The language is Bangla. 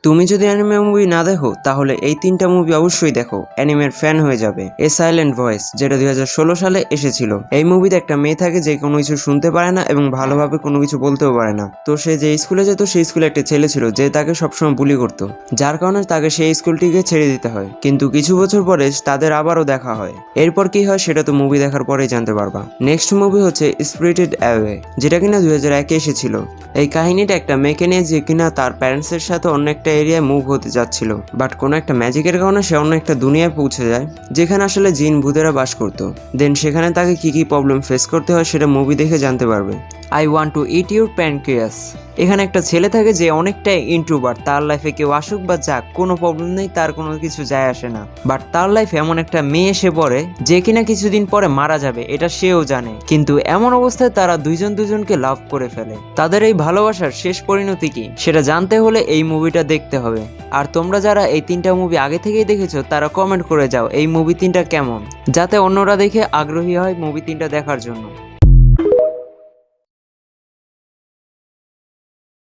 তুমি যদি অ্যানিমে মুভি না দেখো তাহলে এই তিনটা মুভি অবশ্যই দেখো, অ্যানিমের ফ্যান হয়ে যাবে। এ সাইলেন্ট ভয়েস, যেটা 2016 সালে এসেছিল। এই মুভিতে একটা মেয়ে থাকে যে কোনো কিছু শুনতে পারে না এবং ভালোভাবে কোনো কিছু বলতেও পারে না। তো সে যে স্কুলে যেত সেই স্কুলে একটা ছেলে ছিল যে তাকে সবসময় বুলি করতো, যার কারণে তাকে সেই স্কুলটিকে ছেড়ে দিতে হয়। কিন্তু কিছু বছর পরে তাদের আবারও দেখা হয়। এরপর কি হয় সেটা তো মুভি দেখার পরেই জানতে পারবা। নেক্সট মুভি হচ্ছে স্পিরিটেড অ্যাওয়ে, যেটা কিনা 2001-এ এসেছিল। এই কাহিনীটা একটা মেয়েকে নিয়ে যে কিনা তার প্যারেন্টসের সাথে অন্য একটা এরিয়ায় মুভ হতে যাচ্ছিল, বাট কোনো একটা ম্যাজিকের কারণে সে অন্য একটা দুনিয়ায় পৌঁছে যায় যেখানে আসলে জিন ভূতেরা বাস করতো। দেন সেখানে তাকে কি কি প্রবলেম ফেস করতে হয় সেটা মুভি দেখে জানতে পারবে। I want to it your pancreas. এখানে একটা ছেলে থাকে যে অনেকটাই ইন্ট্রোভার্ট, তার লাইফে কেউ আসুক বা যাক কোনো প্রবলেম নেই, তার কোনো কিছু যায় আসে না। বাট তার লাইফে এমন একটা মেয়ে এসে পড়ে যে কিনা কিছুদিন পরে মারা যাবে, এটা সেও জানে। কিন্তু এমন অবস্থায় তারা দুইজন দুজনকে লাভ করে ফেলে। তাদের এই ভালোবাসার শেষ পরিণতি কি সেটা জানতে হলে এই মুভিটা দেখতে হবে। আর তোমরা যারা এই তিনটা মুভি আগে থেকেই দেখেছো তারা কমেন্ট করে যাও এই মুভি তিনটা কেমন, যাতে অন্যরা দেখে আগ্রহী হয় মুভি তিনটা দেখার জন্য।